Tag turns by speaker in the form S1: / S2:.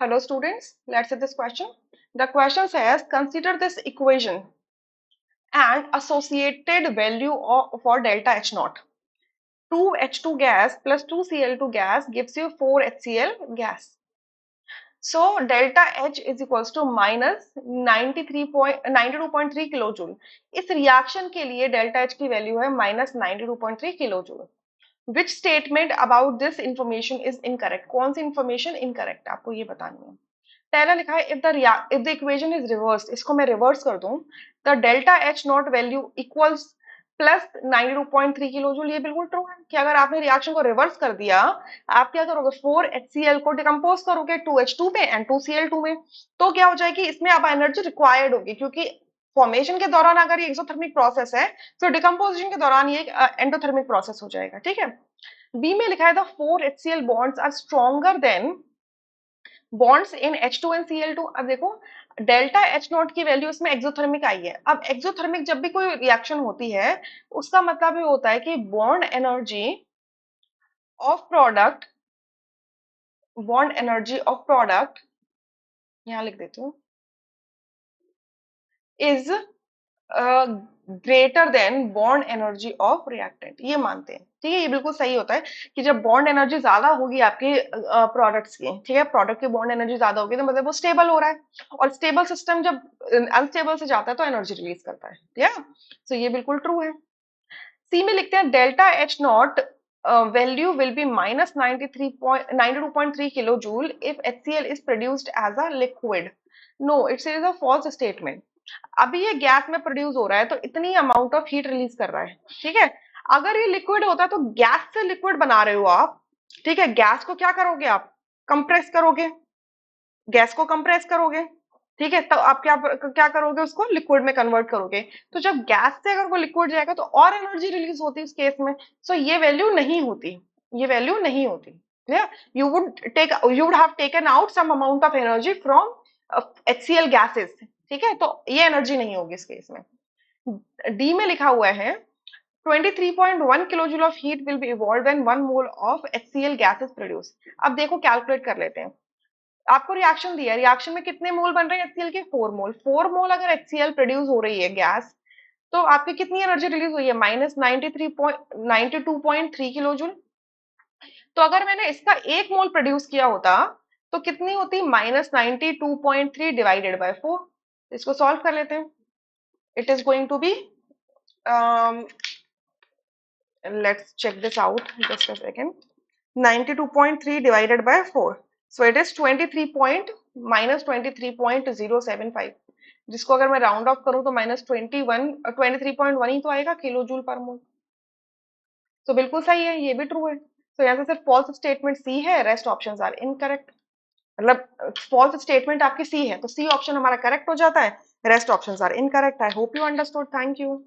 S1: Hello students, let's see this question. The question says consider this equation and associated value for delta H naught. 2H2 gas plus 2Cl2 gas gives you 4HCl gas. So delta H is equals to minus 92.3 kilojoule. इस reaction के लिए delta H की value है minus 92.3 kilojoule. Which statement about this information is incorrect? कौन सी information incorrect आपको ये बतानी है. पहला लिखा है if the equation is reversed, इसको मैं रिवर्स कर दूं, the delta H naught value equals plus 92.3 kilojoule. ये बिल्कुल ट्रू है कि अगर आपने रिएक्शन को रिवर्स कर दिया, आप क्या करोगे 4HCl को डिकम्पोज करोगे 2H2 में एंड 2Cl2 में, तो क्या हो जाएगी इसमें अब एनर्जी रिक्वायर्ड होगी, क्योंकि फॉर्मेशन के दौरान अगर ये एक्सोथर्मिक प्रोसेस है तो डिकम्पोजिशन के दौरान ये एंडोथर्मिक प्रोसेस हो जाएगा. ठीक है. बी में लिखा है the 4HCl bonds are stronger than bonds in H2 and Cl2. अब देखो डेल्टा H नॉट की वैल्यू इसमें एक्सोथर्मिक आई है. अब एक्सोथर्मिक जब भी कोई रिएक्शन होती है उसका मतलब ये होता है कि बॉन्ड एनर्जी ऑफ प्रोडक्ट यहां लिख देती हूँ is greater than bond energy of reactant. ये मानते हैं. ठीक है. ये बिल्कुल सही होता है कि जब बॉन्ड एनर्जी ज्यादा होगी आपके प्रोडक्ट्स की, ठीक है, प्रोडक्ट की बॉन्ड एनर्जी ज्यादा होगी तो मतलब वो स्टेबल हो रहा है, और स्टेबल सिस्टम जब अनस्टेबल से जाता है तो एनर्जी रिलीज करता है. ठीक है. सो ये बिल्कुल ट्रू है. सी में लिखते हैं delta H not value will be minus 92.3 kilojoule if HCl is produced as a liquid. No, it is a false statement. अभी ये गैस में प्रोड्यूस हो रहा है तो इतनी अमाउंट ऑफ हीट रिलीज कर रहा है. ठीक है. अगर ये लिक्विड होता तो गैस से लिक्विड बना रहे हो आप. ठीक है. गैस को क्या करोगे आप? कंप्रेस करोगे. गैस को कंप्रेस करोगे. ठीक है. तो आप क्या करोगे? उसको लिक्विड में कन्वर्ट करोगे. तो जब गैस से अगर वो लिक्विड जाएगा तो और एनर्जी रिलीज होती है उस केस में. सो ये वैल्यू नहीं होती. ये वैल्यू नहीं होती. Clear? You would have taken out some amount of energy from HCl gases. ठीक है. तो ये एनर्जी नहीं होगी इस केस में. डी में लिखा हुआ है 23.1 kilojoule of heat will be evolve when 1 mole of HCl gas is produce. अब देखो कैलकुलेट कर लेते हैं. आपको रिएक्शन दिया, रिएक्शन में कितने मोल बन रहे हैं HCl के? 4 मोल. 4 मोल अगर HCl प्रोड्यूस हो रही है गैस, तो आपकी कितनी एनर्जी रिलीज हुई है? Minus 92.3 kilojoule. तो अगर मैंने इसका 1 मोल प्रोड्यूस किया होता तो कितनी होती? Minus 92.3 divided by 4. इसको सॉल्व कर लेते हैं. It is going to be let's check this out just a second. 92.3 divided by 4, so it is 23.075. जिसको अगर मैं राउंड ऑफ करूं तो माइनस 23.1 ही तो आएगा किलो जूल पर मोल. तो बिल्कुल सही है. ये भी ट्रू है. तो यहाँ से सिर्फ फॉल्स स्टेटमेंट सी है, रेस्ट ऑप्शंस आर इनकरेक्ट. मतलब फॉल्स स्टेटमेंट आपकी सी है तो सी ऑप्शन हमारा करेक्ट हो जाता है, rest options are incorrect. I hope you understood. Thank you.